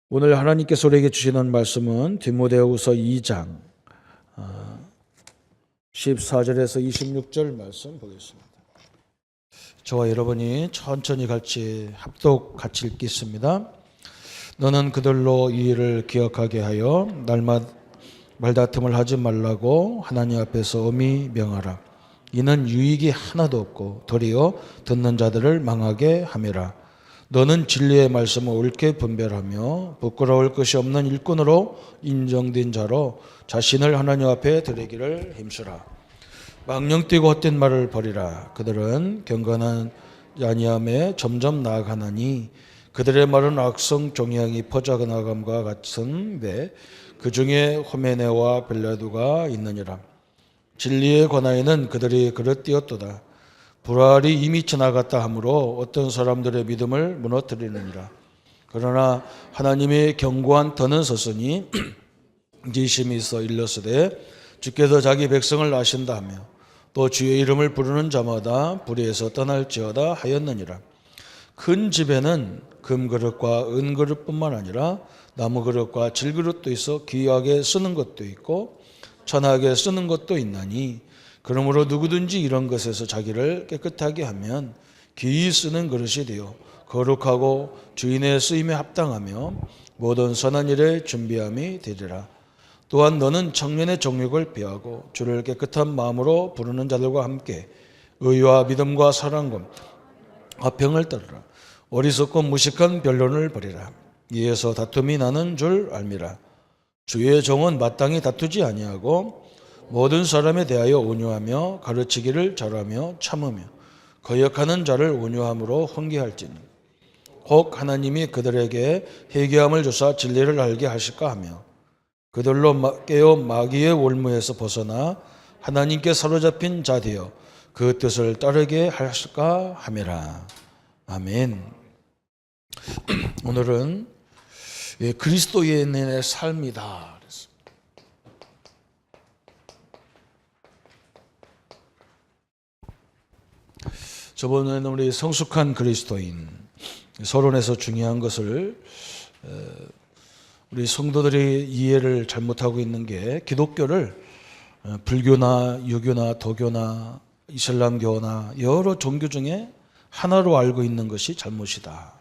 오늘 하나님께서 우리에게 주시는 말씀은 디모데후서 2장 14절에서 26절 말씀 보겠습니다. 저와 여러분이 천천히 같이 합독 같이 읽겠습니다. 너는 그들로 이 일을 기억하게 하여 날마다 말다툼을 하지 말라고 하나님 앞에서 엄히 명하라. 이는 유익이 하나도 없고 도리어 듣는 자들을 망하게 함이라. 너는 진리의 말씀을 옳게 분별하며 부끄러울 것이 없는 일꾼으로 인정된 자로 자신을 하나님 앞에 드리기를 힘쓰라. 망령되고 헛된 말을 버리라. 그들은 경건한 아니함에 점점 나아가나니 그들의 말은 악성 종양이 퍼져나감과 같은데 그 중에 호메네와 벨레두가 있느니라. 진리에 관하여는 그들이 그릇되었도다. 불알이 이미 지나갔다 하므로 어떤 사람들의 믿음을 무너뜨리느니라. 그러나 하나님의 견고한 터는 섰으니 지심이 있어 일렀으되 주께서 자기 백성을 아신다 하며 또 주의 이름을 부르는 자마다 불의에서 떠날지어다 하였느니라. 큰 집에는 금그릇과 은그릇뿐만 아니라 나무그릇과 질그릇도 있어 귀하게 쓰는 것도 있고 천하게 쓰는 것도 있나니 그러므로 누구든지 이런 것에서 자기를 깨끗하게 하면 귀히 쓰는 그릇이 되어 거룩하고 주인의 쓰임에 합당하며 모든 선한 일에 준비함이 되리라. 또한 너는 청년의 정욕을 피하고 주를 깨끗한 마음으로 부르는 자들과 함께 의와 믿음과 사랑과 화평을 따르라. 어리석고 무식한 변론을 버리라. 이에서 다툼이 나는 줄 알미라. 주의 종은 마땅히 다투지 아니하고 모든 사람에 대하여 온유하며 가르치기를 잘하며 참으며 거역하는 자를 온유함으로 훈계할지니 혹 하나님이 그들에게 회개함을 주사 진리를 알게 하실까 하며 그들로 깨어 마귀의 올무에서 벗어나 하나님께 사로잡힌 자 되어 그 뜻을 따르게 하실까 함이라. 아멘. 오늘은 그리스도인의 삶이다. 저번에는 우리 성숙한 그리스도인 서론에서 중요한 것을 우리 성도들이 이해를 잘못하고 있는 게 기독교를 불교나 유교나 도교나 이슬람교나 여러 종교 중에 하나로 알고 있는 것이 잘못이다.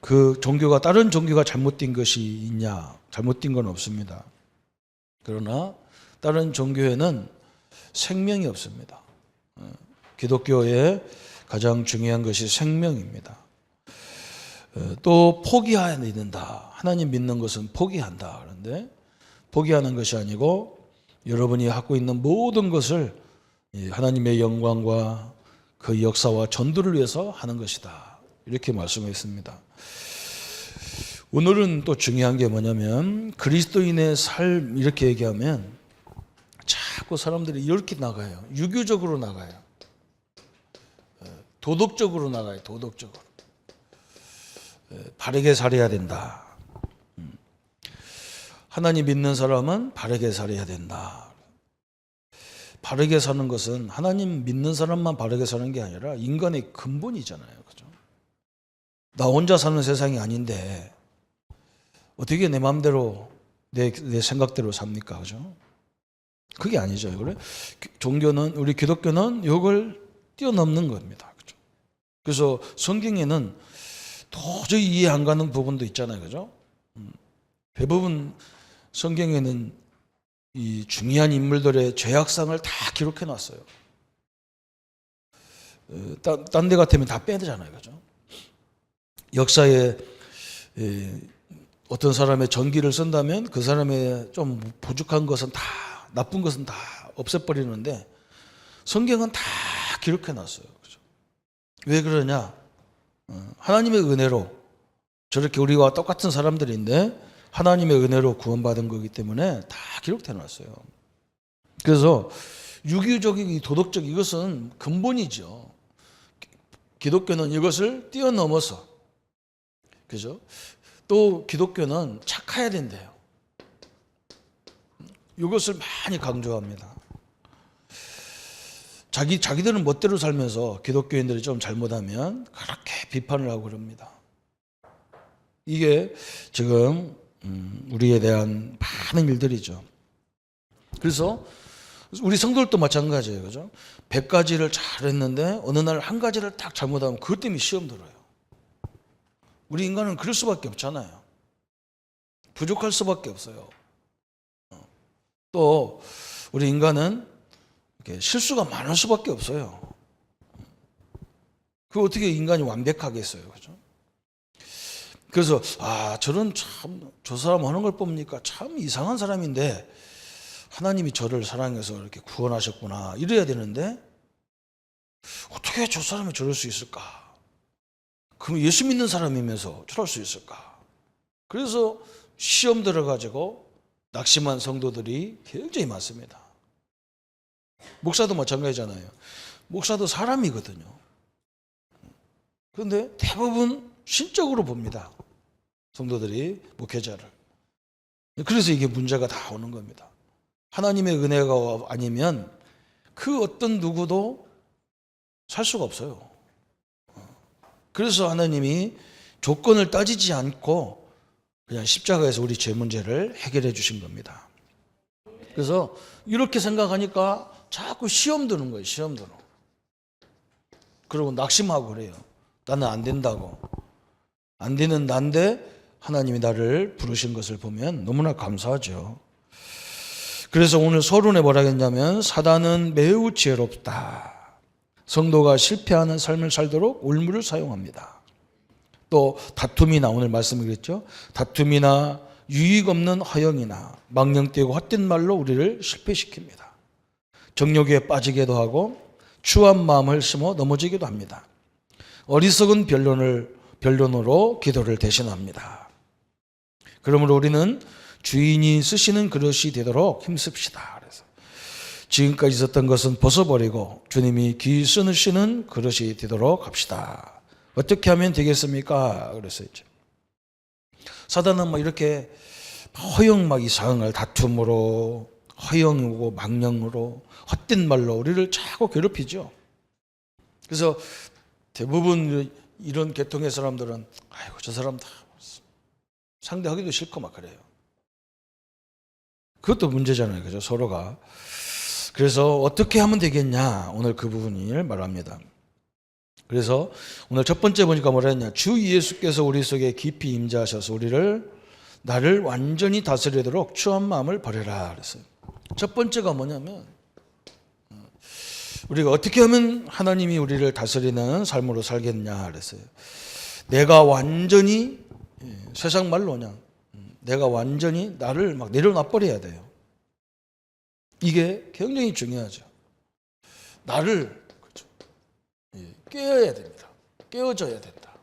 그 종교가 다른 종교가 잘못된 것이 있냐? 잘못된 건 없습니다. 그러나 다른 종교에는 생명이 없습니다. 기독교의 가장 중요한 것이 생명입니다. 또 포기해야 된다. 하나님 믿는 것은 포기한다. 그런데 포기하는 것이 아니고 여러분이 갖고 있는 모든 것을 하나님의 영광과 그 역사와 전도를 위해서 하는 것이다. 이렇게 말씀했습니다. 오늘은 또 중요한 게 뭐냐면 그리스도인의 삶 이렇게 얘기하면 자꾸 사람들이 이렇게 나가요. 유교적으로 나가요. 도덕적으로 나가요. 도덕적으로. 바르게 살아야 된다. 하나님 믿는 사람은 바르게 살아야 된다. 바르게 사는 것은 하나님 믿는 사람만 바르게 사는 게 아니라 인간의 근본이잖아요. 그죠? 나 혼자 사는 세상이 아닌데 어떻게 내 마음대로 내 생각대로 삽니까? 그죠? 그게 아니죠. 그래? 종교는 우리 기독교는 이걸 뛰어넘는 겁니다. 그죠? 그래서 성경에는 도저히 이해 안 가는 부분도 있잖아요. 그죠? 대부분 성경에는 이 중요한 인물들의 죄악상을 다 기록해 놨어요. 딴 데 같으면 다 빼잖아요. 그죠? 역사에 어떤 사람의 전기를 쓴다면 그 사람의 좀 부족한 것은 다 나쁜 것은 다 없애버리는데 성경은 다 기록해 놨어요. 그죠? 왜 그러냐? 하나님의 은혜로 저렇게 우리와 똑같은 사람들인데 하나님의 은혜로 구원받은 거기 때문에 다 기록해 놨어요. 그래서 유교적인 도덕적 이것은 근본이죠. 기독교는 이것을 뛰어넘어서 그죠? 또 기독교는 착해야 된대요. 이것을 많이 강조합니다. 자기들은 멋대로 살면서 기독교인들이 좀 잘못하면 그렇게 비판을 하고 그럽니다. 이게 지금 우리에 대한 많은 일들이죠. 그래서 우리 성도들도 마찬가지예요. 그죠? 100가지를 잘했는데 어느 날 한 가지를 딱 잘못하면 그것 때문에 시험 들어요. 우리 인간은 그럴 수밖에 없잖아요. 부족할 수밖에 없어요. 또 우리 인간은 이렇게 실수가 많을 수밖에 없어요. 그 어떻게 인간이 완벽하겠어요. 그죠? 그래서 저런 참 저 사람 하는 걸 보니까 참 이상한 사람인데 하나님이 저를 사랑해서 이렇게 구원하셨구나 이래야 되는데 어떻게 저 사람이 저럴 수 있을까? 그럼 예수 믿는 사람이면서 저럴 수 있을까? 그래서 시험 들어가지고 낙심한 성도들이 굉장히 많습니다. 목사도 마찬가지잖아요. 목사도 사람이거든요. 그런데 대부분 신적으로 봅니다. 성도들이 목회자를. 그래서 이게 문제가 다 오는 겁니다. 하나님의 은혜가 아니면 그 어떤 누구도 살 수가 없어요. 그래서 하나님이 조건을 따지지 않고 그냥 십자가에서 우리 죄 문제를 해결해 주신 겁니다. 그래서 이렇게 생각하니까 자꾸 시험 드는 거예요. 시험 드는. 그리고 낙심하고 그래요. 나는 안 된다고. 안 되는 난데 하나님이 나를 부르신 것을 보면 너무나 감사하죠. 그래서 오늘 서론에 뭐라 했냐면 사단은 매우 지혜롭다. 성도가 실패하는 삶을 살도록 올무를 사용합니다. 또 다툼이나 오늘 말씀을 그랬죠. 다툼이나 유익 없는 허영이나 망령되고 헛된 말로 우리를 실패시킵니다. 정욕에 빠지게도 하고 추한 마음을 심어 넘어지기도 합니다. 어리석은 변론으로 기도를 대신합니다. 그러므로 우리는 주인이 쓰시는 그릇이 되도록 힘씁시다. 그래서 지금까지 있었던 것은 벗어버리고 주님이 귀 쓰시는 그릇이 되도록 합시다. 어떻게 하면 되겠습니까? 그랬어요. 사단은 이렇게 허영 이상한 걸 다툼으로 허영이고 망령으로 헛된 말로 우리를 자꾸 괴롭히죠. 그래서 대부분 이런 계통의 사람들은 아이고 저 사람 다 상대하기도 싫고 막 그래요. 그것도 문제잖아요. 그죠? 서로가. 그래서 어떻게 하면 되겠냐? 오늘 그 부분을 말합니다. 그래서 오늘 첫 번째 보니까 뭐라 했냐? 주 예수께서 우리 속에 깊이 임재하셔서 나를 완전히 다스리도록 추한 마음을 버려라 그랬어요. 첫 번째가 뭐냐면 우리가 어떻게 하면 하나님이 우리를 다스리는 삶으로 살겠냐 그랬어요. 내가 완전히 세상 말로 그냥 내가 완전히 나를 내려놔 버려야 돼요. 이게 굉장히 중요하죠. 나를 그렇죠. 깨어야 됩니다. 깨어져야 된다.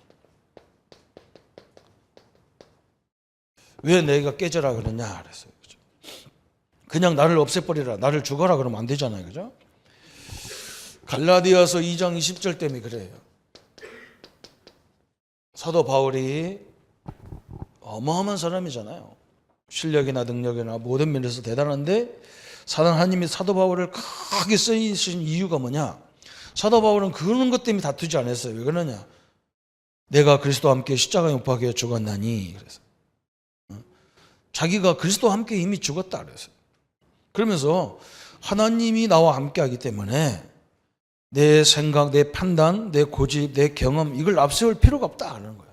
왜 내가 깨져라 그러냐 그랬어요. 그렇죠? 그냥 나를 없애버리라, 나를 죽어라 그러면 안 되잖아요. 그죠? 갈라디아서 2장 20절 때문에 그래요. 사도 바울이 어마어마한 사람이잖아요. 실력이나 능력이나 모든 면에서 대단한데 하나님이 사도 바울을 크게 쓰신 이유가 뭐냐? 사도 바울은 그런 것 때문에 다투지 않았어요. 왜 그러냐? 내가 그리스도와 함께 십자가에 못 박혀 죽었나니 그래서 자기가 그리스도와 함께 이미 죽었다 그랬어요. 그러면서 하나님이 나와 함께 하기 때문에 내 생각, 내 판단, 내 고집, 내 경험 이걸 앞세울 필요가 없다 하는 거예요.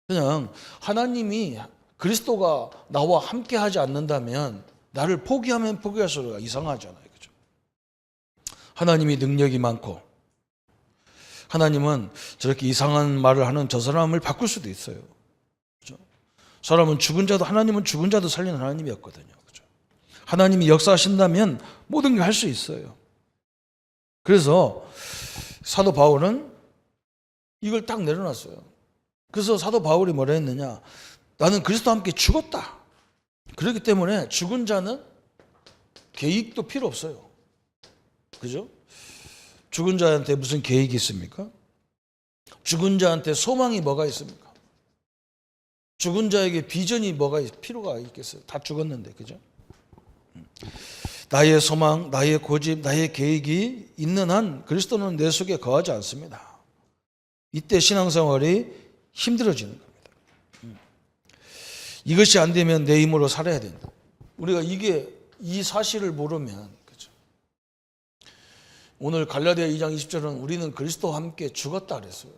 그냥 하나님이 그리스도가 나와 함께 하지 않는다면 나를 포기하면 포기할수록 이상하잖아요. 그죠? 하나님이 능력이 많고 하나님은 저렇게 이상한 말을 하는 저 사람을 바꿀 수도 있어요. 그죠? 사람은 죽은 자도 하나님은 죽은 자도 살리는 하나님이었거든요. 그죠? 하나님이 역사하신다면 모든 걸 할 수 있어요. 그래서 사도 바울은 이걸 딱 내려놨어요. 그래서 사도 바울이 뭐라 했느냐? 나는 그리스도와 함께 죽었다. 그렇기 때문에 죽은 자는 계획도 필요 없어요. 그죠? 죽은 자한테 무슨 계획이 있습니까? 죽은 자한테 소망이 뭐가 있습니까? 죽은 자에게 비전이 뭐가 필요가 있겠어요? 다 죽었는데, 그죠? 나의 소망, 나의 고집, 나의 계획이 있는 한 그리스도는 내 속에 거하지 않습니다. 이때 신앙생활이 힘들어지는 겁니다. 이것이 안 되면 내 힘으로 살아야 된다. 우리가 이 사실을 모르면, 그렇죠? 오늘 갈라디아 2장 20절은 우리는 그리스도와 함께 죽었다 그랬어요.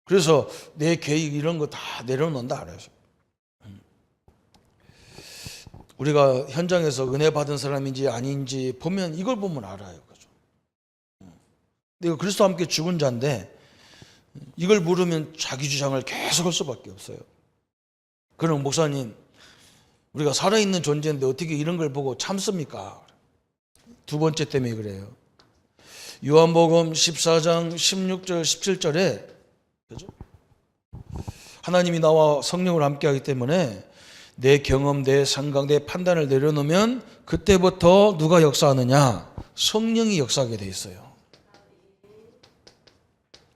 그래서 내 계획 이런 거 다 내려놓는다 그래서 우리가 현장에서 은혜 받은 사람인지 아닌지 보면 이걸 보면 알아요. 그죠? 내가 그리스도와 함께 죽은 자인데 이걸 모르면 자기 주장을 계속 할 수밖에 없어요. 그럼 목사님, 우리가 살아있는 존재인데 어떻게 이런 걸 보고 참습니까? 두 번째 때문에 그래요. 요한복음 14장 16절 17절에 그죠? 하나님이 나와 성령을 함께하기 때문에 내 경험, 내 생각, 내 판단을 내려놓으면 그때부터 누가 역사하느냐? 성령이 역사하게 돼 있어요.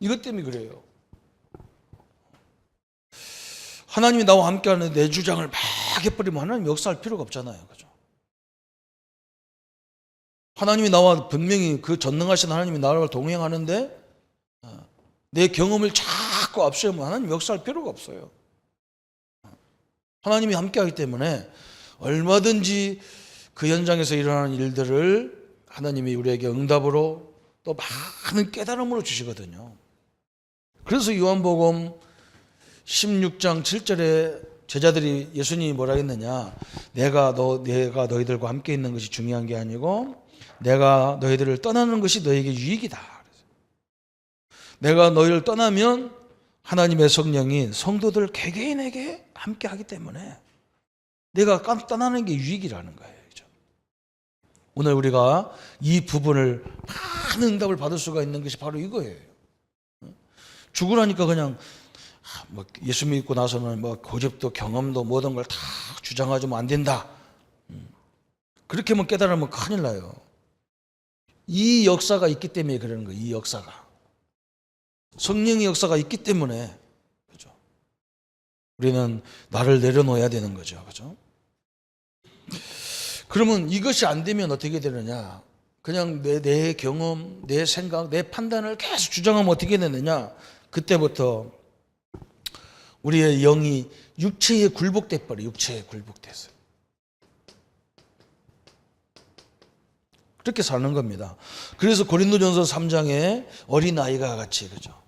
이것 때문에 그래요. 하나님이 나와 함께하는 내 주장을 막 해버리면 하나님 역사할 필요가 없잖아요. 그죠? 하나님이 나와 분명히 그 전능하신 하나님이 나와 동행하는데 내 경험을 자꾸 앞세우면 하나님 역사할 필요가 없어요. 하나님이 함께하기 때문에 얼마든지 그 현장에서 일어나는 일들을 하나님이 우리에게 응답으로 또 많은 깨달음으로 주시거든요. 그래서 요한복음 16장 7절에 제자들이 예수님이 뭐라 했느냐? 내가 너희들과 함께 있는 것이 중요한 게 아니고 내가 너희들을 떠나는 것이 너에게 유익이다. 내가 너희를 떠나면 하나님의 성령이 성도들 개개인에게 함께 하기 때문에 내가 떠나는 게 유익이라는 거예요. 그렇죠? 오늘 우리가 이 부분을 많은 응답을 받을 수가 있는 것이 바로 이거예요. 죽으라니까 그냥 예수 믿고 나서는 고집도 경험도 모든 걸 다 주장하자면 안 된다. 그렇게만 깨달으면 큰일 나요. 이 역사가 있기 때문에 그러는 거예요. 이 역사가. 성령의 역사가 있기 때문에 그죠? 우리는 나를 내려놓아야 되는 거죠. 그죠? 그러면 이것이 안 되면 어떻게 되느냐? 그냥 내 경험, 내 생각, 내 판단을 계속 주장하면 어떻게 되느냐? 그때부터 우리의 영이 육체에 굴복돼 버려. 육체에 굴복돼서 그렇게 사는 겁니다. 그래서 고린도전서 3장에 어린아이가 같이 그죠?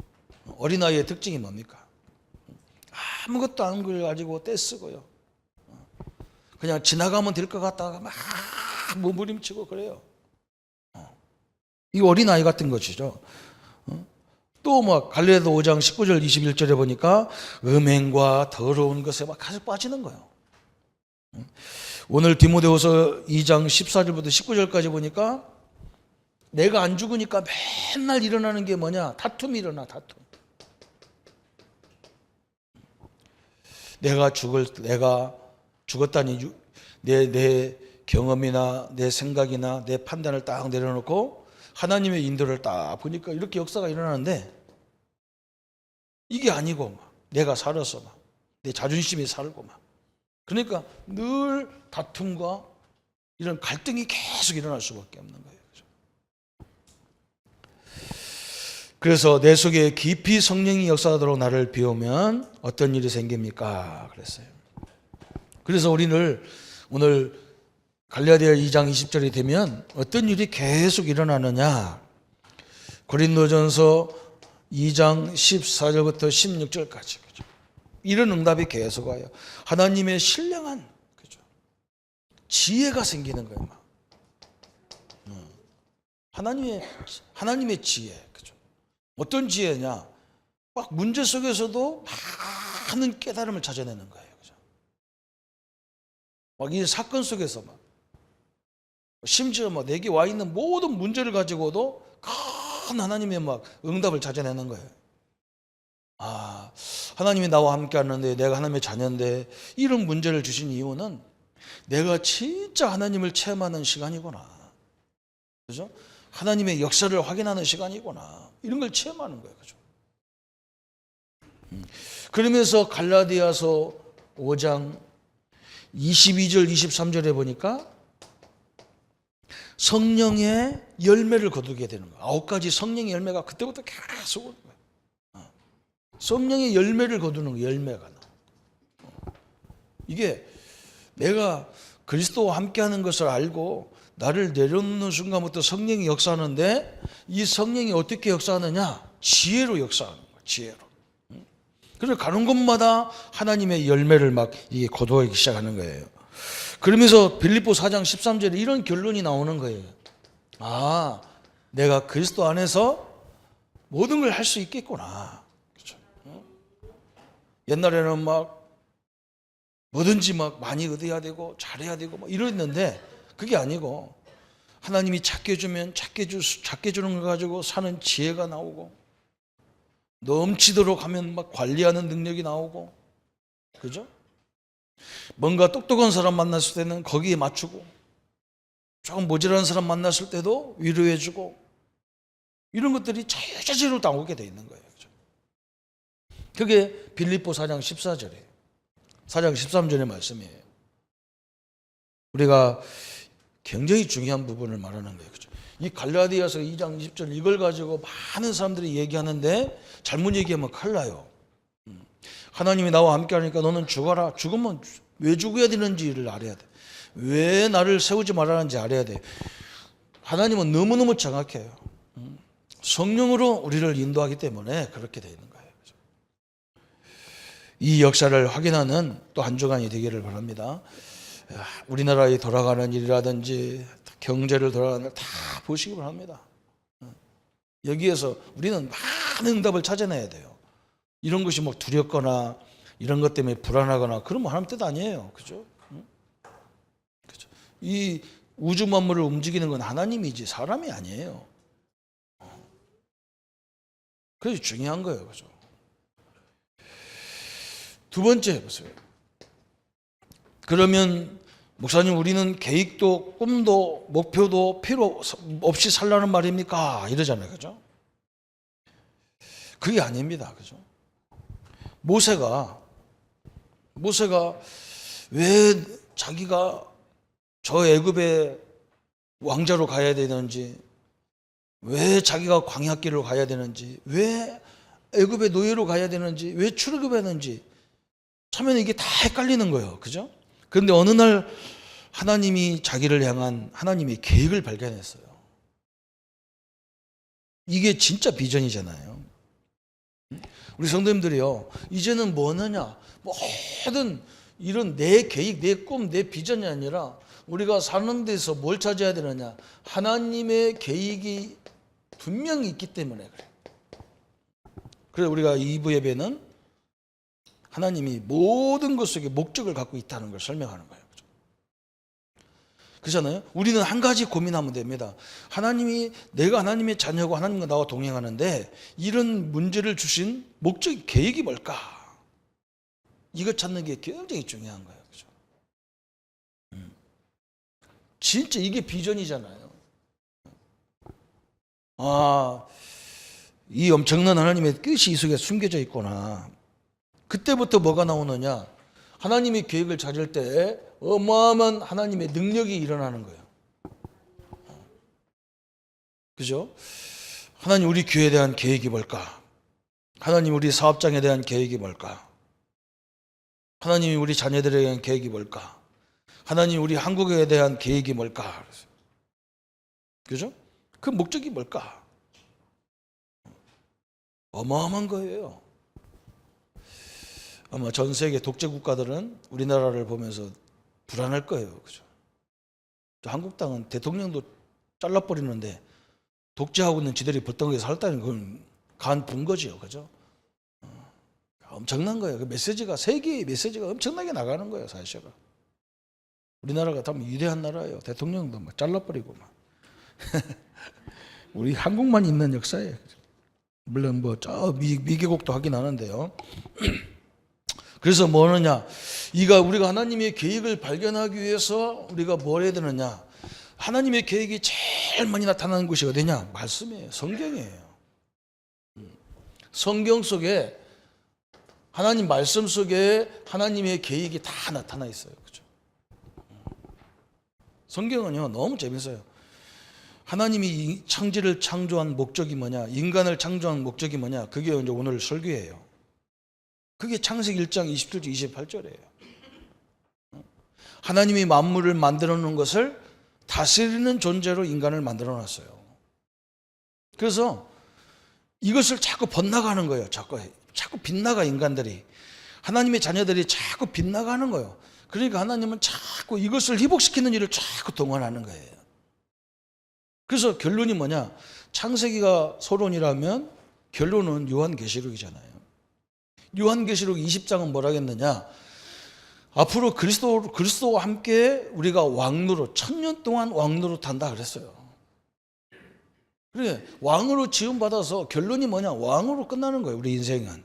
어린아이의 특징이 뭡니까? 아무것도 아닌 걸 가지고 떼쓰고요. 그냥 지나가면 될 것 같다가 막 몸부림치고 그래요. 이 어린아이 같은 것이죠. 또 갈라디아 5장 19절 21절에 보니까 음행과 더러운 것에 막 계속 빠지는 거예요. 오늘 디모데후서 2장 14절부터 19절까지 보니까 내가 안 죽으니까 맨날 일어나는 게 뭐냐? 다툼이 일어나, 다툼. 내가 죽었다니 내 경험이나 내 생각이나 내 판단을 딱 내려놓고 하나님의 인도를 딱 보니까 이렇게 역사가 일어나는데 이게 아니고 내가 살아서 내 자존심이 살고 그러니까 늘 다툼과 이런 갈등이 계속 일어날 수밖에 없는 거예요. 그래서 내 속에 깊이 성령이 역사하도록 나를 비우면 어떤 일이 생깁니까? 그랬어요. 그래서 우리는 오늘 갈라디아 2장 20절이 되면 어떤 일이 계속 일어나느냐? 고린도전서 2장 14절부터 16절까지 그죠? 이런 응답이 계속 와요. 하나님의 신령한 그죠? 지혜가 생기는 거예요. 하나님의 지혜 그죠? 어떤 지혜냐? 막 문제 속에서도 많은 깨달음을 찾아내는 거예요. 그죠? 막 이 사건 속에서 심지어 내게 와 있는 모든 문제를 가지고도 큰 하나님의 응답을 찾아내는 거예요. 하나님이 나와 함께 하는데 내가 하나님의 자녀인데 이런 문제를 주신 이유는 내가 진짜 하나님을 체험하는 시간이구나. 그죠? 하나님의 역사를 확인하는 시간이구나. 이런 걸 체험하는 거예요. 그죠? 그러면서 갈라디아서 5장 22절 23절에 보니까 성령의 열매를 거두게 되는 거예요. 9가지 성령의 열매가 그때부터 계속 오는 거예요. 성령의 열매를 거두는 거예요. 열매가 나와. 이게 내가 그리스도와 함께하는 것을 알고 나를 내려놓는 순간부터 성령이 역사하는데, 이 성령이 어떻게 역사하느냐? 지혜로 역사하는 거예요. 지혜로. 그래서 가는 곳마다 하나님의 열매를 막 이게 거두기 시작하는 거예요. 그러면서 빌립보 4장 13절에 이런 결론이 나오는 거예요. 아, 내가 그리스도 안에서 모든 걸 할 수 있겠구나. 그렇죠? 옛날에는 막 뭐든지 막 많이 얻어야 되고 잘해야 되고 막 이랬는데, 그게 아니고 하나님이 작게 주면 작게 주는 걸 가지고 사는 지혜가 나오고, 넘치도록 하면 막 관리하는 능력이 나오고, 그죠? 뭔가 똑똑한 사람 만났을 때는 거기에 맞추고, 조금 모자란 사람 만났을 때도 위로해주고, 이런 것들이 자유자재로 나오게 돼 있는 거예요. 그죠? 그게 빌립보 4장 14절이에요. 4장 13절의 말씀이에요. 우리가 굉장히 중요한 부분을 말하는 거예요. 그죠? 이 갈라디아서 2장 20절 이걸 가지고 많은 사람들이 얘기하는데, 잘못 얘기하면 큰일 나요. 하나님이 나와 함께 하니까 너는 죽어라. 죽으면 왜 죽어야 되는지를 알아야 돼. 왜 나를 세우지 말라는지 알아야 돼. 하나님은 너무너무 정확해요. 성령으로 우리를 인도하기 때문에 그렇게 되어 있는 거예요. 이 역사를 확인하는 또 한 주간이 되기를 바랍니다. 우리나라에 돌아가는 일이라든지 경제를 돌아가는 일 다 보시기 바랍니다. 여기에서 우리는 많은 응답을 찾아내야 돼요. 이런 것이 뭐 두렵거나 이런 것 때문에 불안하거나 그러면 하나님 뜻 아니에요. 그죠? 그죠? 이 우주 만물을 움직이는 건 하나님이지 사람이 아니에요. 그게 중요한 거예요. 그죠? 두 번째 보세요. 그러면 목사님, 우리는 계획도 꿈도 목표도 필요 없이 살라는 말입니까? 이러잖아요. 그죠? 그게 아닙니다. 그죠? 모세가 왜 자기가 저 애굽의 왕자로 가야 되는지, 왜 자기가 광야길로 가야 되는지, 왜 애굽의 노예로 가야 되는지, 왜 출애굽했는지 처음에는 이게 다 헷갈리는 거예요. 그죠? 그런데 어느 날 하나님이 자기를 향한 하나님의 계획을 발견했어요. 이게 진짜 비전이잖아요. 우리 성도님들이요, 이제는 뭐 하느냐, 모든 이런 내 계획, 내 꿈, 내 비전이 아니라 우리가 사는 데서 뭘 찾아야 되느냐, 하나님의 계획이 분명히 있기 때문에 그래요. 그래서 우리가 2부 예배는 하나님이 모든 것 속에 목적을 갖고 있다는 걸 설명하는 거예요. 그렇잖아요? 우리는 한 가지 고민하면 됩니다. 내가 하나님의 자녀고 하나님과 나와 동행하는데 이런 문제를 주신 목적, 계획이 뭘까? 이거 찾는 게 굉장히 중요한 거예요. 그죠? 진짜 이게 비전이잖아요. 아, 이 엄청난 하나님의 뜻이 이 속에 숨겨져 있구나. 그때부터 뭐가 나오느냐? 하나님의 계획을 찾을 때 어마어마한 하나님의 능력이 일어나는 거예요. 그죠? 하나님 우리 교회에 대한 계획이 뭘까? 하나님 우리 사업장에 대한 계획이 뭘까? 하나님이 우리 자녀들에 대한 계획이 뭘까? 하나님 우리 한국에 대한 계획이 뭘까? 그죠? 그 목적이 뭘까? 어마어마한 거예요. 아마 전 세계 독재 국가들은 우리나라를 보면서 불안할 거예요. 그죠? 한국 땅은 대통령도 잘라버리는데 독재하고 있는 지들이 벌떡에서 살다는 건 간 분 거지요. 그죠? 엄청난 거예요. 그 메시지가, 세계의 메시지가 엄청나게 나가는 거예요. 사실은. 우리나라가 참 위대한 나라예요. 대통령도 막 잘라버리고 막. 우리 한국만 있는 역사예요. 물론 뭐 저 미개국도 하긴 하는데요. 그래서 뭐 하느냐? 우리가 하나님의 계획을 발견하기 위해서 우리가 뭘 해야 되느냐? 하나님의 계획이 제일 많이 나타나는 곳이 어디냐? 말씀이에요. 성경이에요. 성경 속에, 하나님 말씀 속에 하나님의 계획이 다 나타나 있어요. 그죠? 성경은요, 너무 재밌어요. 하나님이 이 창지를 창조한 목적이 뭐냐? 인간을 창조한 목적이 뭐냐? 그게 이제 오늘 설교예요. 그게 창세기 1장 27절 28절이에요. 하나님이 만물을 만들어 놓은 것을 다스리는 존재로 인간을 만들어 놨어요. 그래서 이것을 자꾸 번나가는 거예요. 자꾸 빗나가 인간들이. 하나님의 자녀들이 자꾸 빗나가는 거예요. 그러니까 하나님은 자꾸 이것을 회복시키는 일을 자꾸 동원하는 거예요. 그래서 결론이 뭐냐? 창세기가 소론이라면 결론은 요한계시록이잖아요. 요한계시록 20장은 뭐라 했느냐? 앞으로 그리스도와 함께 우리가 왕노로 1000년 동안 왕노로 탄다 그랬어요. 그래, 왕으로 지음받아서 결론이 뭐냐? 왕으로 끝나는 거예요, 우리 인생은.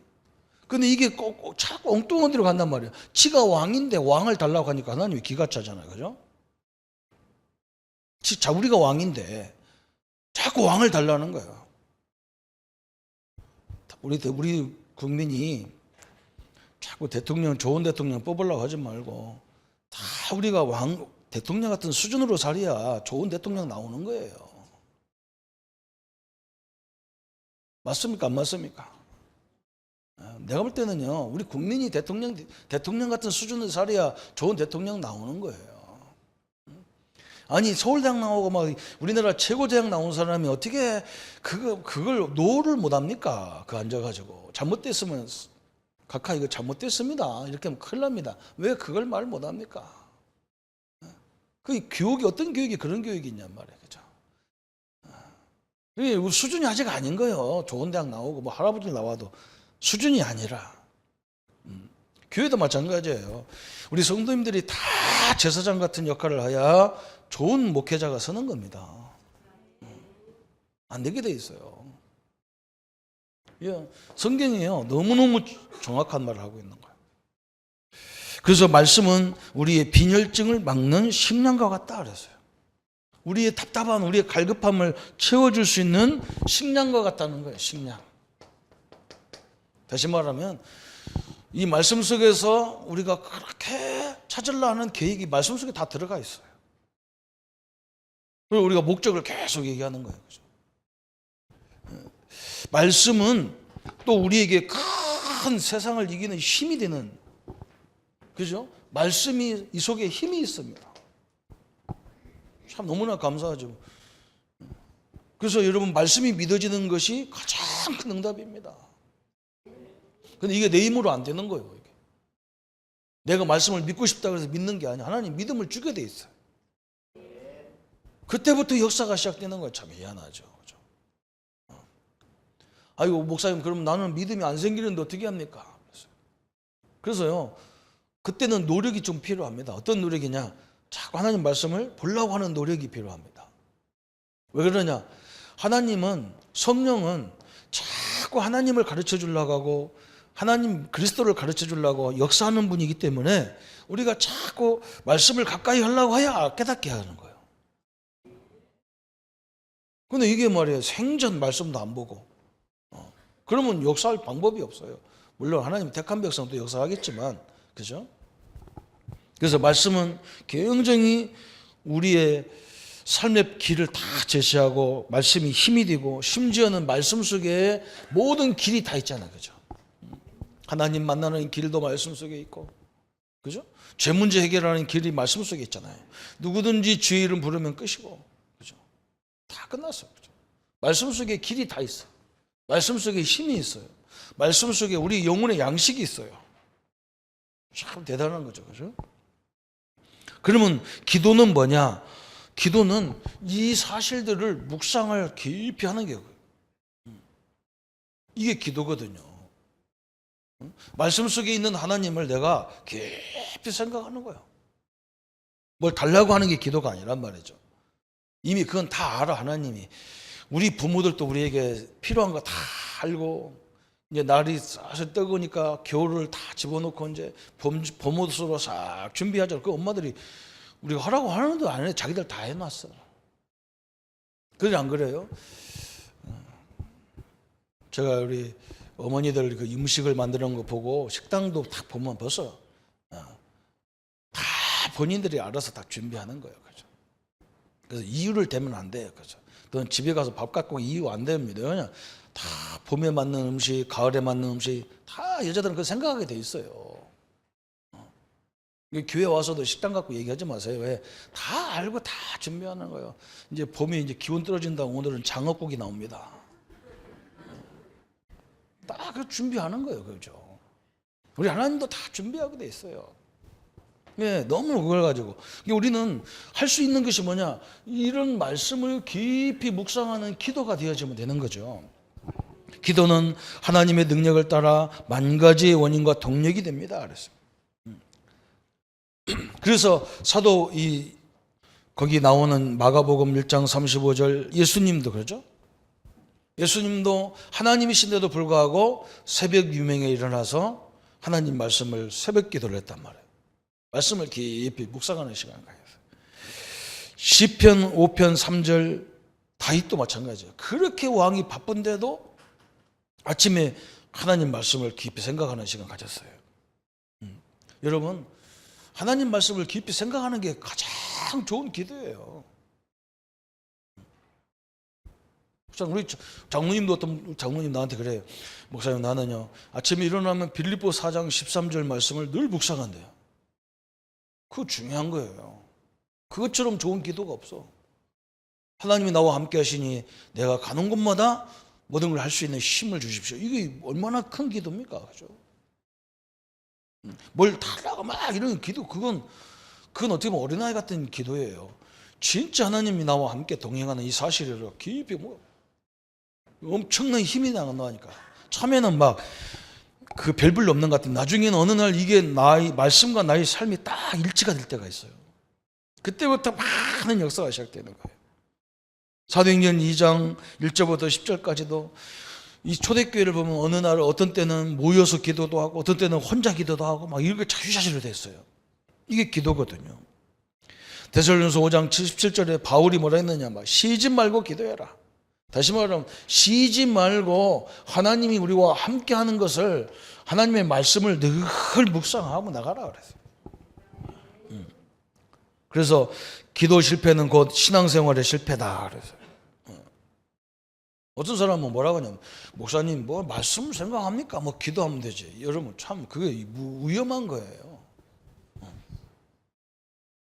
근데 이게 꼭 자꾸 엉뚱한 데로 간단 말이에요. 지가 왕인데 왕을 달라고 하니까 하나님이 기가 차잖아요, 그죠? 자, 우리가 왕인데 자꾸 왕을 달라는 거예요. 우리 국민이 자꾸 좋은 대통령 뽑으려고 하지 말고 다 우리가 대통령 같은 수준으로 살아야 좋은 대통령 나오는 거예요. 맞습니까? 안 맞습니까? 내가 볼 때는요, 우리 국민이 대통령 같은 수준으로 살아야 좋은 대통령 나오는 거예요. 아니, 서울대학 나오고 막 우리나라 최고대학 나온 사람이 어떻게 그걸 노를 못 합니까? 그 앉아가지고 잘못됐으면 각하 이거 잘못됐습니다. 이렇게 하면 큰일 납니다. 왜 그걸 말 못 합니까? 그 교육이 어떤 교육이 그런 교육이 있냔 말이에요. 그죠? 우리 수준이 아직 아닌 거예요. 좋은 대학 나오고 뭐 할아버지 나와도 수준이 아니라. 교회도 마찬가지예요. 우리 성도님들이 다 제사장 같은 역할을 해야 좋은 목회자가 서는 겁니다. 안 되게 돼 있어요. 성경이요, 너무너무 정확한 말을 하고 있는 거예요. 그래서 말씀은 우리의 빈혈증을 막는 식량과 같다 그랬어요. 우리의 답답한, 우리의 갈급함을 채워줄 수 있는 식량과 같다는 거예요. 식량. 다시 말하면 이 말씀 속에서 우리가 그렇게 찾으려 하는 계획이 말씀 속에 다 들어가 있어요. 그리고 우리가 목적을 계속 얘기하는 거예요. 그죠? 말씀은 또 우리에게 큰 세상을 이기는 힘이 되는, 그죠? 말씀이 이 속에 힘이 있습니다. 참 너무나 감사하죠. 그래서 여러분, 말씀이 믿어지는 것이 가장 큰 응답입니다. 근데 이게 내 힘으로 안 되는 거예요. 이게. 내가 말씀을 믿고 싶다고 해서 믿는 게 아니야. 하나님 믿음을 주게 돼 있어요. 그때부터 역사가 시작되는 거예요. 참 희한하죠. 그죠? 아이고, 목사님, 그럼 나는 믿음이 안 생기는데 어떻게 합니까? 그래서요, 그때는 노력이 좀 필요합니다. 어떤 노력이냐? 자꾸 하나님 말씀을 보려고 하는 노력이 필요합니다. 왜 그러냐? 하나님은, 성령은 자꾸 하나님을 가르쳐 주려고 하고 하나님 그리스도를 가르쳐 주려고 역사하는 분이기 때문에 우리가 자꾸 말씀을 가까이 하려고 해야 깨닫게 하는 거예요. 근데 이게 말이에요, 생전 말씀도 안 보고 그러면 역사할 방법이 없어요. 물론 하나님 택한 백성도 역사하겠지만, 그죠? 그래서 말씀은 굉장히 우리의 삶의 길을 다 제시하고 말씀이 힘이 되고, 심지어는 말씀 속에 모든 길이 다 있잖아요. 그죠? 하나님 만나는 길도 말씀 속에 있고, 그죠? 죄 문제 해결하는 길이 말씀 속에 있잖아요. 누구든지 주의 이름 부르면 끝이고, 그죠? 다 끝났어요. 그죠? 말씀 속에 길이 다 있어요. 말씀 속에 힘이 있어요. 말씀 속에 우리 영혼의 양식이 있어요. 참 대단한 거죠. 그죠? 그러면 기도는 뭐냐? 기도는 이 사실들을 묵상을 깊이 하는 게 이게 기도거든요. 말씀 속에 있는 하나님을 내가 깊이 생각하는 거예요. 뭘 달라고 하는 게 기도가 아니란 말이죠. 이미 그건 다 알아, 하나님이. 우리 부모들도 우리에게 필요한 거 다 알고, 이제 날이 사실 뜨거우니까 겨울을 다 집어넣고 이제 봄옷으로 싹 준비하자. 그 엄마들이 우리가 하라고 하는데 안 해. 자기들 다 해놨어. 그래, 안 그래요? 제가 우리 어머니들 그 음식을 만드는 거 보고 식당도 딱 보면 벌써 다 본인들이 알아서 다 준비하는 거예요. 그죠? 그래서 이유를 대면 안 돼요. 그죠? 또는 집에 가서 밥 갖고 이유 안 됩니다. 그냥 다 봄에 맞는 음식, 가을에 맞는 음식 다 여자들은 그 생각하게 돼 있어요. 교회 와서도 식당 갖고 얘기하지 마세요. 왜? 다 알고 다 준비하는 거예요. 이제 봄에 이제 기온 떨어진다고 오늘은 장어국이 나옵니다. 다 그 준비하는 거예요, 그죠? 우리 하나님도 다 준비하게 돼 있어요. 예, 너무 그걸 가지고 우리는 할 수 있는 것이 뭐냐? 이런 말씀을 깊이 묵상하는 기도가 되어지면 되는 거죠. 기도는 하나님의 능력을 따라 만 가지의 원인과 동력이 됩니다. 그래서 사도 거기 나오는 마가복음 1장 35절 예수님도 그러죠. 예수님도 하나님이신데도 불구하고 새벽 유명에 일어나서 하나님 말씀을 새벽 기도를 했단 말이에요. 말씀을 깊이 묵상하는 시간을 가졌어요. 시편 5편 3절 다윗도 마찬가지예요. 그렇게 왕이 바쁜데도 아침에 하나님 말씀을 깊이 생각하는 시간 가졌어요. 여러분, 하나님 말씀을 깊이 생각하는 게 가장 좋은 기도예요. 우리 장모님도 어떤 장모님 나한테 그래요. 목사님, 나는요 아침에 일어나면 빌립보 4장 13절 말씀을 늘 묵상한대요. 그거 중요한 거예요. 그것처럼 좋은 기도가 없어. 하나님이 나와 함께 하시니 내가 가는 곳마다 모든 걸 할 수 있는 힘을 주십시오. 이게 얼마나 큰 기도입니까? 그죠? 뭘 달라고 막 이런 기도, 그건 어떻게 보면 어린아이 같은 기도예요. 진짜 하나님이 나와 함께 동행하는 이 사실을 깊이 엄청난 힘이 나니까 처음에는 막 그 별볼일 없는 것 같은데 나중에는 어느 날 이게 말씀과 나의 삶이 딱 일치가 될 때가 있어요. 그때부터 많은 역사가 시작되는 거예요. 사도행전 2장 1절부터 10절까지도 이 초대교회를 보면 어느 날 어떤 때는 모여서 기도도 하고 어떤 때는 혼자 기도도 하고 막 이렇게 자주자주로 됐어요. 이게 기도거든요. 데살로니가서 5장 77절에 바울이 뭐라 했느냐, 막 쉬지 말고 기도해라. 다시 말하면 쉬지 말고 하나님이 우리와 함께 하는 것을, 하나님의 말씀을 늘 묵상하고 나가라 그랬어요. 그래서 기도 실패는 곧 신앙생활의 실패다 그랬어요. 어떤 사람은 뭐라고 하냐면, 목사님 뭐 말씀 생각합니까? 뭐 기도하면 되지. 여러분 참 그게 위험한 거예요.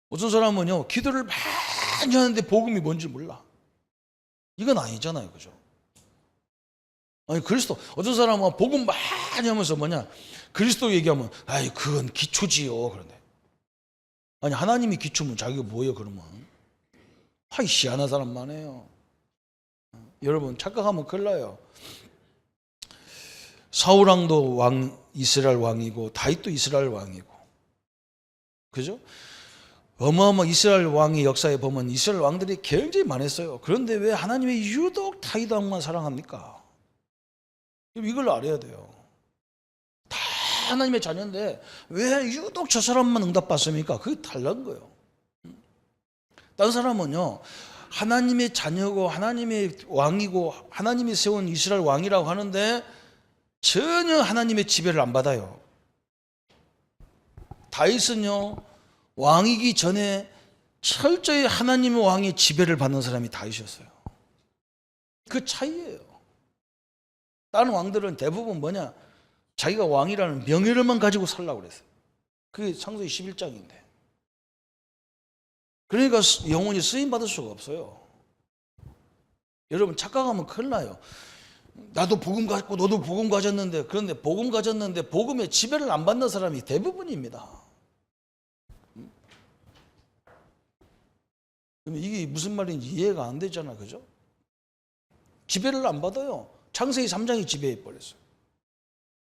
어떤 사람은요 기도를 많이 하는데 복음이 뭔지 몰라. 이건 아니잖아요, 그죠? 아니 그리스도, 어떤 사람은 복음 많이 하면서 뭐냐, 그리스도 얘기하면 아이 그건 기초지요 그런데, 아니 하나님이 기초면 자기가 뭐예요 그러면? 하이 희한한 사람만 해요. 여러분 착각하면 큰일 나요. 사울왕도 이스라엘 왕이고 다윗도 이스라엘 왕이고, 그죠? 어마어마 이스라엘 왕의 역사에 보면 이스라엘 왕들이 굉장히 많았어요. 그런데 왜 하나님이 유독 다윗 왕만 사랑합니까? 이걸 알아야 돼요. 다 하나님의 자녀인데 왜 유독 저 사람만 응답받습니까? 그게 달라는 거예요. 다른 사람은요 하나님의 자녀고 하나님의 왕이고 하나님이 세운 이스라엘 왕이라고 하는데 전혀 하나님의 지배를 안 받아요. 다윗은요 왕이기 전에 철저히 하나님의 왕의 지배를 받는 사람이 다윗이었어요. 그 차이예요. 다른 왕들은 대부분 뭐냐, 자기가 왕이라는 명예를만 가지고 살라고 그랬어요. 그게 창세기 11장인데. 그러니까 영원히 쓰임받을 수가 없어요. 여러분 착각하면 큰일 나요. 나도 복음 가졌고 너도 복음 가졌는데, 그런데 복음 가졌는데 복음의 지배를 안 받는 사람이 대부분입니다. 이게 무슨 말인지 이해가 안 되잖아, 그죠? 지배를 안 받아요. 창세기 3장이 지배해 버렸어요.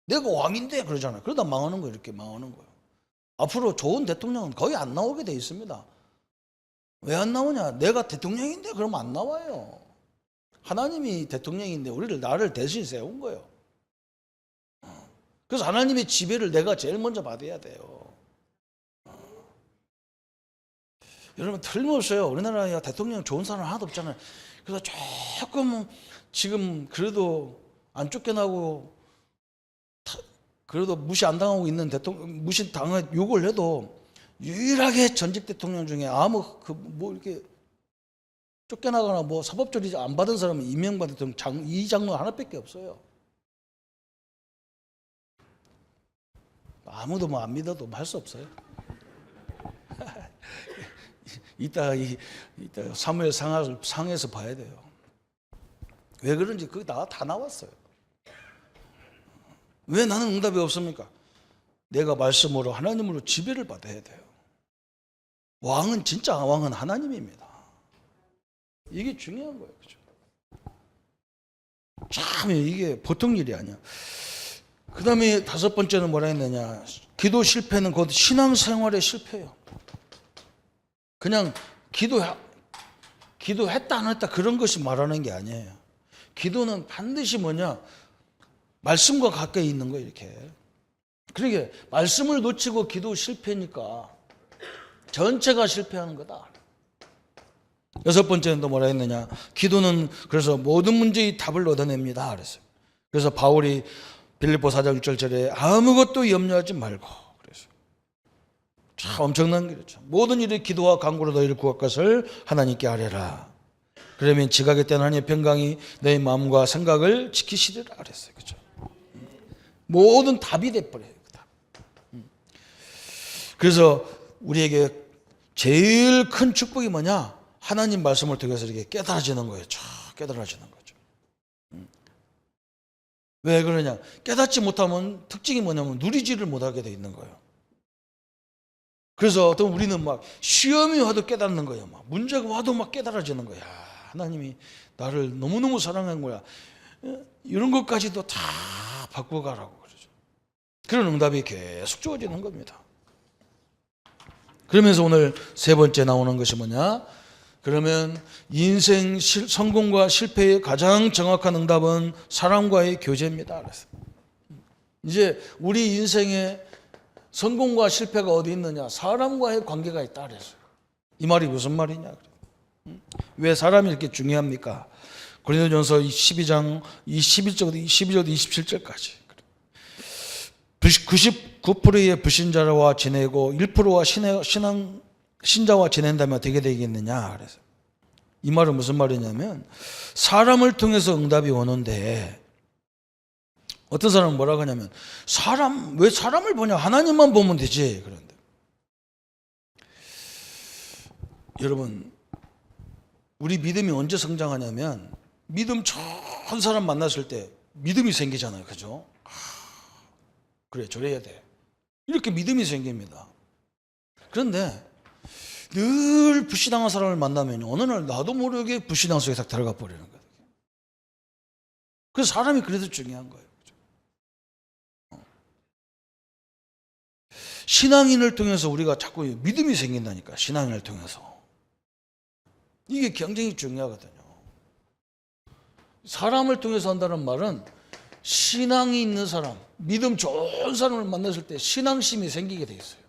내가 왕인데 그러잖아요. 그러다 망하는 거예요. 이렇게 망하는 거예요. 앞으로 좋은 대통령은 거의 안 나오게 돼 있습니다. 왜 안 나오냐? 내가 대통령인데 그러면 안 나와요. 하나님이 대통령인데 나를 대신 세운 거예요. 그래서 하나님의 지배를 내가 제일 먼저 받아야 돼요. 여러분 틀림없어요. 우리나라에 대통령 좋은 사람 하나도 없잖아요. 그래서 조금 지금 그래도 안 쫓겨나고 그래도 무시 안 당하고 있는 대통령, 무시 당해 욕을 해도 유일하게 전직 대통령 중에 아무 뭐 이렇게 쫓겨나거나 뭐 사법조리 안 받은 사람은 이명박 대통령 이 장로 하나밖에 없어요. 아무도 뭐 안 믿어도 할 수 없어요. 이따 사무엘 상에서 봐야 돼요. 왜 그런지 그게 다 나왔어요. 왜 나는 응답이 없습니까? 내가 말씀으로 하나님으로 지배를 받아야 돼요. 왕은 진짜 왕은 하나님입니다. 이게 중요한 거예요. 그죠? 참 이게 보통 일이 아니야. 그 다음에 다섯 번째는 뭐라 했느냐. 기도 실패는 곧 신앙생활의 실패예요. 그냥 기도했다 안 했다 그런 것이 말하는 게 아니에요. 기도는 반드시 뭐냐. 말씀과 가까이 있는 거예요. 이렇게. 그러니까 말씀을 놓치고 기도 실패니까 전체가 실패하는 거다. 여섯 번째는 또 뭐라 했느냐. 기도는 그래서 모든 문제의 답을 얻어냅니다. 그랬어요. 그래서 바울이 빌립보 4장 6절에 아무것도 염려하지 말고 그래서 참 엄청난 길이죠. 모든 일이 기도와 간구로 너희를 구할 것을 하나님께 아뢰라. 그러면 지각의 때는 하나님의 평강이 너희 마음과 생각을 지키시리라 그랬어요. 그죠? 모든 답이 돼버려요. 그래서 우리에게 제일 큰 축복이 뭐냐? 하나님 말씀을 통해서 이렇게 깨달아지는 거예요. 깨달아지는 거죠. 왜 그러냐? 깨닫지 못하면 특징이 뭐냐면 누리지를 못하게 돼 있는 거예요. 그래서 어떤 우리는 막 시험이 와도 깨닫는 거예요. 막 문제가 와도 막 깨달아지는 거야. 하나님이 나를 너무너무 사랑한 거야. 이런 것까지도 다 바꿔가라고 그러죠. 그런 응답이 계속 주어지는 겁니다. 그러면서 오늘 세 번째 나오는 것이 뭐냐? 그러면 인생 성공과 실패의 가장 정확한 응답은 사람과의 교제입니다. 그래서 이제 우리 인생의 성공과 실패가 어디 있느냐? 사람과의 관계가 있다 그랬어요. 이 말이 무슨 말이냐? 왜 사람이 이렇게 중요합니까? 고린도전서 12장 11절부터 27절까지 99%의 불신자와 지내고 1%와 신자와 지낸다면 어떻게 되겠느냐? 그래서 이 말은 무슨 말이냐면 사람을 통해서 응답이 오는데 어떤 사람은 뭐라고 하냐면 왜 사람을 보냐? 하나님만 보면 되지. 그런데 여러분 우리 믿음이 언제 성장하냐면 믿음 좋은 사람 만났을 때 믿음이 생기잖아요. 그죠? 그래 저래야 돼. 이렇게 믿음이 생깁니다. 그런데 늘 불신앙한 사람을 만나면 어느 날 나도 모르게 불신앙 속에 딱 들어가 버리는 거예요. 그래서 사람이 그래도 중요한 거예요. 신앙인을 통해서 우리가 자꾸 믿음이 생긴다니까. 신앙인을 통해서. 이게 굉장히 중요하거든요. 사람을 통해서 한다는 말은 신앙이 있는 사람, 믿음 좋은 사람을 만났을 때 신앙심이 생기게 돼 있어요.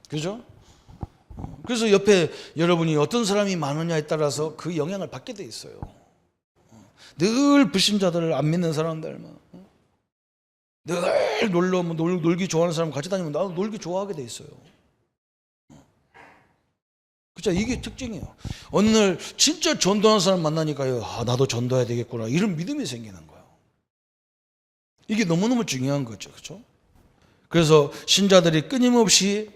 그죠? 그래서 옆에 여러분이 어떤 사람이 많으냐에 따라서 그 영향을 받게 돼 있어요. 늘 불신자들을 안 믿는 사람들, 늘 놀기 좋아하는 사람 같이 다니면 나도 놀기 좋아하게 돼 있어요. 그죠? 이게 특징이에요. 어느 날 진짜 전도하는 사람 만나니까요, 나도 전도해야 되겠구나 이런 믿음이 생기는 거예요. 이게 너무너무 중요한 거죠. 그렇죠? 그래서 신자들이 끊임없이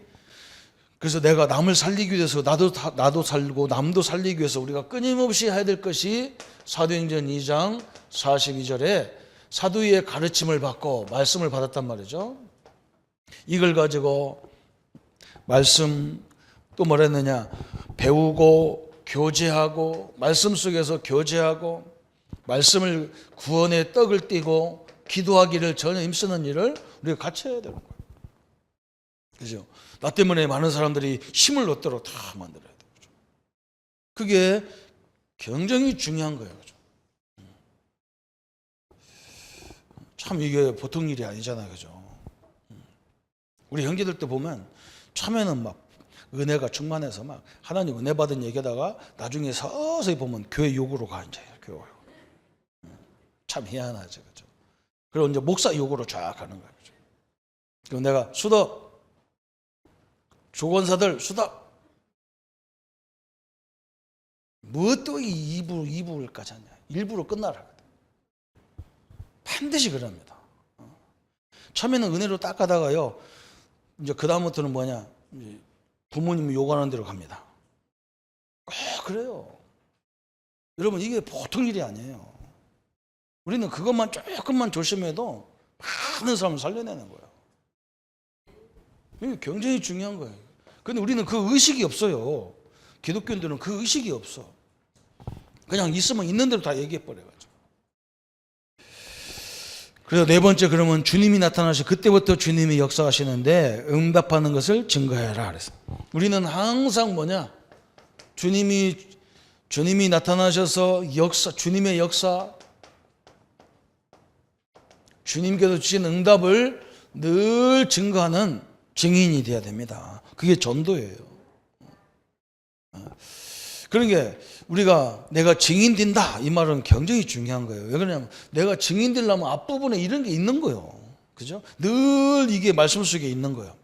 그래서 내가 남을 살리기 위해서 나도 살고 남도 살리기 위해서 우리가 끊임없이 해야 될 것이 사도행전 2장 42절에 사도의 가르침을 받고 말씀을 받았단 말이죠. 이걸 가지고 말씀 또 뭐라 했느냐? 배우고 교제하고 말씀 속에서 교제하고 말씀을 구원의 떡을 띠고 기도하기를 전혀 힘쓰는 일을 우리가 같이 해야 되는 거예요. 그죠? 나 때문에 많은 사람들이 힘을 얻도록 다 만들어야 돼요. 그죠? 그게 굉장히 중요한 거예요. 그죠? 참 이게 보통 일이 아니잖아요. 그죠? 우리 형제들 때 보면 처음에는 막 은혜가 충만해서 막 하나님 은혜 받은 얘기하다가 나중에 서서히 보면 교회 욕으로 가 이제 교회. 참 희한하죠. 그죠? 그리고 이제 목사 욕으로 쫙 가는 거예요. 그죠? 그럼 내가 수도 조건사들 수다 또 2부까지 하냐. 1부로 끝나라. 반드시 그럽니다. 처음에는 은혜로 딱 가다가요. 이제 그다음부터는 뭐냐. 이제 부모님이 요구하는 대로 갑니다. 그래요. 여러분, 이게 보통 일이 아니에요. 우리는 그것만 조금만 조심해도 많은 사람을 살려내는 거예요. 이게 굉장히 중요한 거예요. 근데 우리는 그 의식이 없어요. 기독교인들은 그 의식이 없어. 그냥 있으면 있는 대로 다 얘기해 버려가지고. 그래서 네 번째, 그러면 주님이 나타나시 그때부터 주님이 역사하시는데 응답하는 것을 증거해라 그랬어. 우리는 항상 뭐냐? 주님이 나타나셔서 주님의 역사, 주님께서 주신 응답을 늘 증거하는 증인이 되어야 됩니다. 그게 전도예요. 그러니까 우리가 내가 증인 된다 이 말은 굉장히 중요한 거예요. 왜 그러냐면 내가 증인 되려면 앞부분에 이런 게 있는 거예요. 그죠? 늘 이게 말씀 속에 있는 거예요.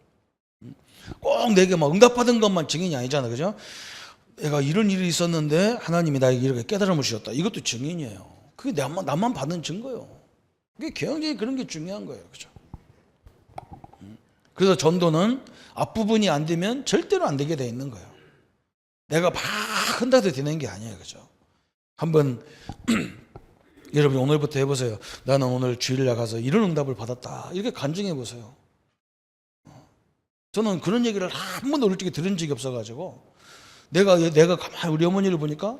꼭 내게 막 응답받은 것만 증인이 아니잖아. 그죠? 내가 이런 일이 있었는데 하나님이 나에게 이렇게 깨달음을 주셨다. 이것도 증인이에요. 그게 나만 받는 증거예요. 그게 굉장히 그런 게 중요한 거예요. 그죠? 그래서 전도는 앞부분이 안 되면 절대로 안 되게 돼 있는 거예요. 내가 막 흔들어도 되는 게 아니에요. 그죠? 한번 여러분 오늘부터 해보세요. 나는 오늘 주일날 가서 이런 응답을 받았다. 이렇게 간증해 보세요. 저는 그런 얘기를 한 번도 솔직히 들은 적이 없어가지고 내가 가만히 우리 어머니를 보니까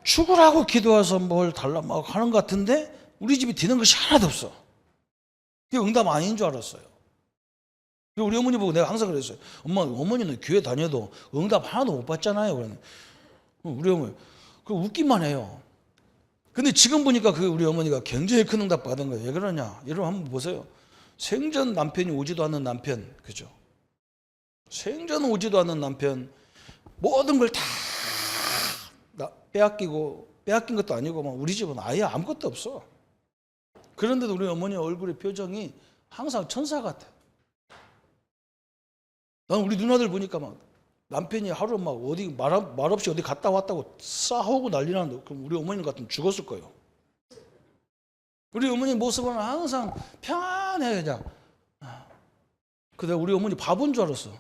죽으라고 기도해서 뭘 달라 막 하는 것 같은데 우리 집이 되는 것이 하나도 없어. 그게 응답 아닌 줄 알았어요. 우리 어머니 보고 내가 항상 그랬어요. 어머니는 교회 다녀도 응답 하나도 못 받잖아요. 그러는 우리 어머니 그 웃기만 해요. 근데 지금 보니까 우리 어머니가 굉장히 큰 응답 받은 거예요. 왜 그러냐? 여러분 한번 보세요. 생전 남편이 오지도 않는 남편, 그죠? 생전 오지도 않는 남편 모든 걸 다 빼앗긴 것도 아니고 우리 집은 아예 아무것도 없어. 그런데도 우리 어머니 얼굴의 표정이 항상 천사 같아. 난 우리 누나들 보니까 막 남편이 하루 막 어디 말없이 어디 갔다 왔다고 싸우고 난리 나는데 그럼 우리 어머니 같으면 죽었을 거예요. 우리 어머니 모습은 항상 평안해 그냥. 근데 우리 어머니 바보인 줄 알았어.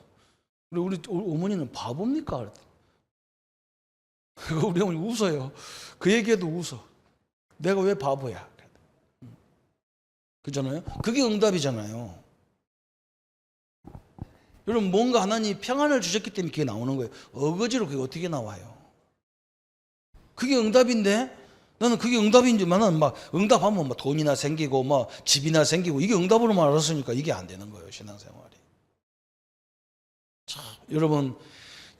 우리 어머니는 바보입니까? 그랬더니 우리 어머니 웃어요. 그 얘기에도 웃어. 내가 왜 바보야? 그잖아요. 그게 응답이잖아요. 여러분 뭔가 하나님이 평안을 주셨기 때문에 그게 나오는 거예요. 어거지로 그게 어떻게 나와요? 그게 응답인데 나는 그게 응답인지만은 막 응답하면 막 돈이나 생기고 막 집이나 생기고 이게 응답으로만 알았으니까 이게 안 되는 거예요. 신앙생활이. 자, 여러분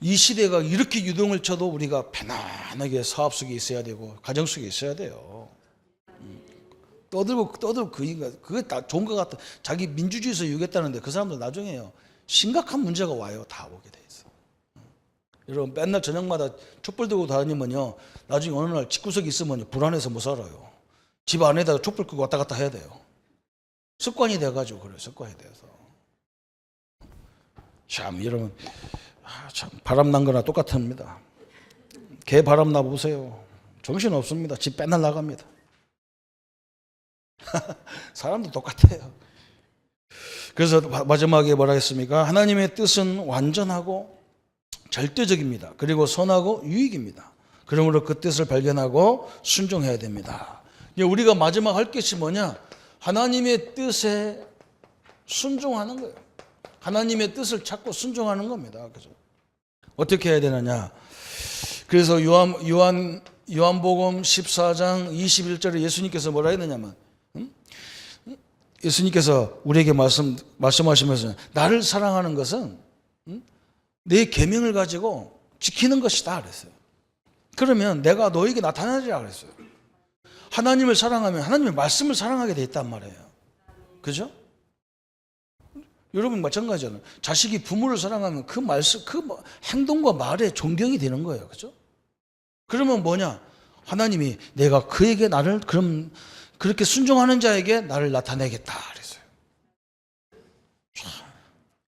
이 시대가 이렇게 유동을 쳐도 우리가 편안하게 사업 속에 있어야 되고 가정 속에 있어야 돼요. 떠들고 그게 다 좋은 것 같아. 자기 민주주의에서 유겠다는데 그 사람들 나중에요. 심각한 문제가 와요. 다 오게 돼 있어. 여러분 맨날 저녁마다 촛불 들고 다니면요. 나중에 어느 날 집구석에 있으면 불안해서 못 살아요. 집 안에다가 촛불 끄고 왔다 갔다 해야 돼요. 습관이 돼가지고 그래요. 습관이 돼서. 참 여러분 참 바람 난 거나 똑같습니다. 개 바람 나 보세요. 정신 없습니다. 집 맨날 나갑니다. 사람도 똑같아요. 그래서 마지막에 뭐라 했습니까? 하나님의 뜻은 완전하고 절대적입니다. 그리고 선하고 유익입니다. 그러므로 그 뜻을 발견하고 순종해야 됩니다. 우리가 마지막 할 것이 뭐냐? 하나님의 뜻에 순종하는 거예요. 하나님의 뜻을 찾고 순종하는 겁니다. 그죠? 어떻게 해야 되느냐? 그래서 요한복음 14장 21절에 예수님께서 뭐라 했느냐면 예수님께서 우리에게 말씀하시면서 나를 사랑하는 것은 내 계명을 가지고 지키는 것이다 그랬어요. 그러면 내가 너에게 나타나리라 그랬어요. 하나님을 사랑하면 하나님의 말씀을 사랑하게 돼 있단 말이에요. 그죠? 여러분 마찬가지잖아요. 자식이 부모를 사랑하면 그 말씀, 행동과 말에 존경이 되는 거예요. 그죠? 그러면 뭐냐? 하나님이 내가 그에게 나를 그렇게 순종하는 자에게 나를 나타내겠다 그랬어요.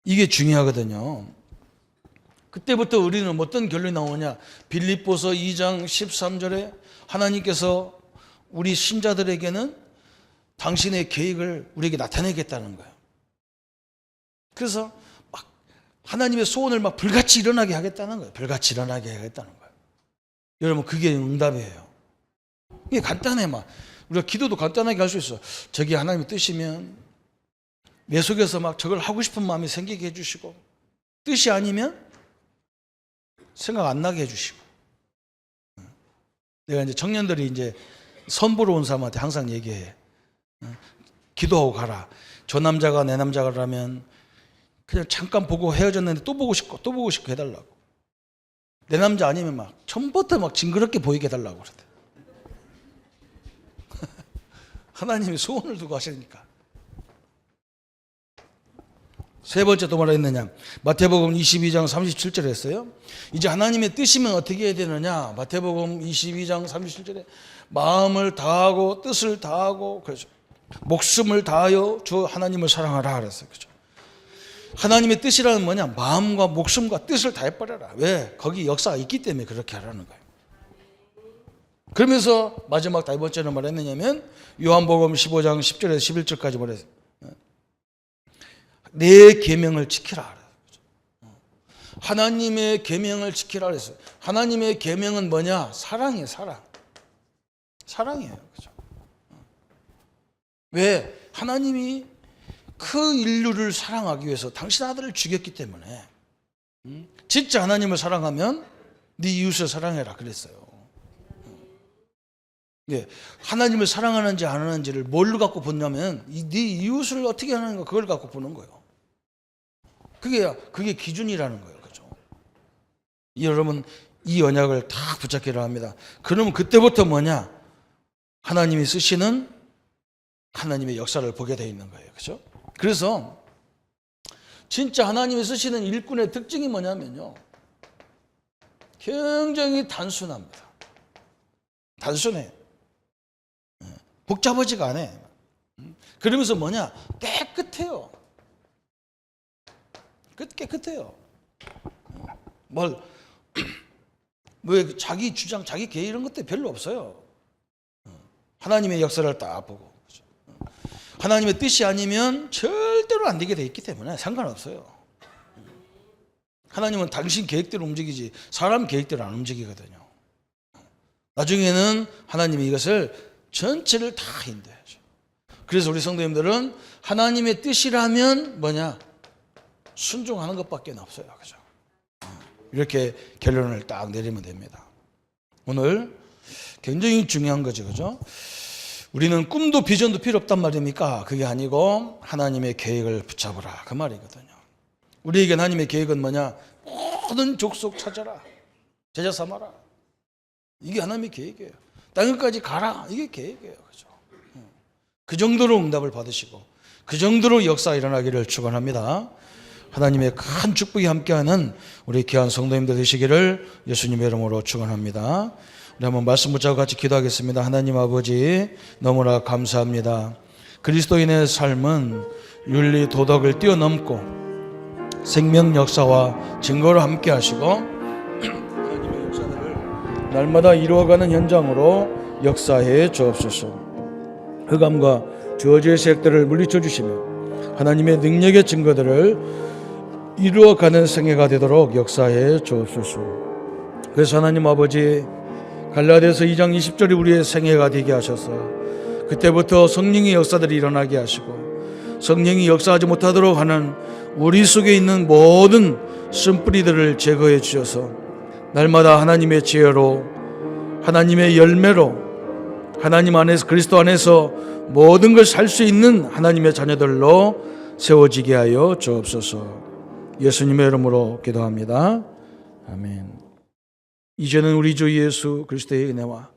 이게 중요하거든요. 그때부터 우리는 어떤 결론이 나오냐? 빌립보서 2장 13절에 하나님께서 우리 신자들에게는 당신의 계획을 우리에게 나타내겠다는 거예요. 그래서 막 하나님의 소원을 막 불같이 일어나게 하겠다는 거예요. 불같이 일어나게 하겠다는 거예요. 여러분, 그게 응답이에요. 이게 간단해. 막 우리가 기도도 간단하게 할 수 있어. 저기 하나님의 뜻이면 내 속에서 막 저걸 하고 싶은 마음이 생기게 해주시고, 뜻이 아니면 생각 안 나게 해주시고. 내가 이제 청년들이 이제 선보러 온 사람한테 항상 얘기해. 기도하고 가라. 저 남자가 내 남자라면 그냥 잠깐 보고 헤어졌는데 또 보고 싶고 또 보고 싶고 해달라고. 내 남자 아니면 막 처음부터 막 징그럽게 보이게 해달라고 그러대. 하나님이 소원을 두고 하시니까. 세 번째 또 뭐라 했느냐? 마태복음 22장 37절에 했어요. 이제 하나님의 뜻이면 어떻게 해야 되느냐? 마태복음 22장 37절에 마음을 다하고 뜻을 다하고 그렇죠. 목숨을 다하여 주 하나님을 사랑하라 그랬어요. 그렇죠. 하나님의 뜻이라는 뭐냐? 마음과 목숨과 뜻을 다해버려라. 왜? 거기 역사가 있기 때문에 그렇게 하라는 거예요. 그러면서 마지막 네 번째는 뭐라 했느냐면 요한복음 15장 10절에서 11절까지 뭐라 했어요? 내 계명을 지키라. 하나님의 계명을 지키라 그랬어요. 하나님의 계명은 뭐냐? 사랑이에요, 사랑. 사랑이에요. 그죠? 왜? 하나님이 그 인류를 사랑하기 위해서 당신 아들을 죽였기 때문에 진짜 하나님을 사랑하면 네 이웃을 사랑해라 그랬어요. 예, 하나님을 사랑하는지 안 하는지를 뭘로 갖고 보냐면 네 이웃을 어떻게 하는가 그걸 갖고 보는 거예요. 그게 기준이라는 거예요. 그죠? 여러분 이 언약을 다 붙잡기를 합니다. 그러면 그때부터 뭐냐? 하나님이 쓰시는 하나님의 역사를 보게 되어 있는 거예요. 그죠? 그래서 진짜 하나님이 쓰시는 일꾼의 특징이 뭐냐면요. 굉장히 단순합니다. 단순해. 복잡하지가 않아. 그러면서 뭐냐? 깨끗해요. 깨끗해요. 뭐 자기 주장, 자기 계획 이런 것들 별로 없어요. 하나님의 역사를 딱 보고. 하나님의 뜻이 아니면 절대로 안 되게 돼 있기 때문에 상관없어요. 하나님은 당신 계획대로 움직이지 사람 계획대로 안 움직이거든요. 나중에는 하나님이 이것을 전체를 다 인도해야죠. 그래서 우리 성도님들은 하나님의 뜻이라면 뭐냐? 순종하는 것밖에 없어요. 그죠? 이렇게 결론을 딱 내리면 됩니다. 오늘 굉장히 중요한 거죠. 그죠? 우리는 꿈도 비전도 필요 없단 말입니까? 그게 아니고 하나님의 계획을 붙잡으라 그 말이거든요. 우리에게 하나님의 계획은 뭐냐? 모든 족속 찾아라. 제자 삼아라. 이게 하나님의 계획이에요. 땅끝까지 가라. 이게 계획이에요. 그죠? 그 정도로 응답을 받으시고 그 정도로 역사가 일어나기를 축원합니다. 하나님의 큰 축복이 함께하는 우리 귀한 성도님들 되시기를 예수님의 이름으로 축원합니다. 우리 한번 말씀 붙잡고 같이 기도하겠습니다. 하나님 아버지 너무나 감사합니다. 그리스도인의 삶은 윤리 도덕을 뛰어넘고 생명 역사와 증거를 함께 하시고 하나님의 역사들을 날마다 이루어가는 현장으로 역사해 주옵소서. 흑암과 저주의 세력들을 물리쳐 주시며 하나님의 능력의 증거들을 이루어가는 생애가 되도록 역사해 주옵소서. 그래서 하나님 아버지 갈라디아서 2장 20절이 우리의 생애가 되게 하셔서 그때부터 성령의 역사들이 일어나게 하시고 성령이 역사하지 못하도록 하는 우리 속에 있는 모든 쓴뿌리들을 제거해 주셔서 날마다 하나님의 지혜로 하나님의 열매로 하나님 안에서 그리스도 안에서 모든 걸 살 수 있는 하나님의 자녀들로 세워지게 하여 주옵소서. 예수님의 이름으로 기도합니다. 아멘. 이제는 우리 주 예수 그리스도의 은혜와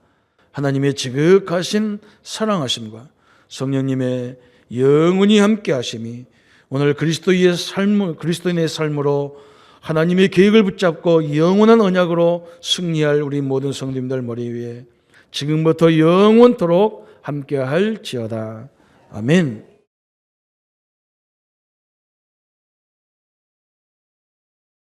하나님의 지극하신 사랑하심과 성령님의 영원히 함께 하심이 오늘 그리스도인의 삶으로 하나님의 계획을 붙잡고 영원한 언약으로 승리할 우리 모든 성도님들 머리 위에 지금부터 영원토록 함께 할지어다. 아멘.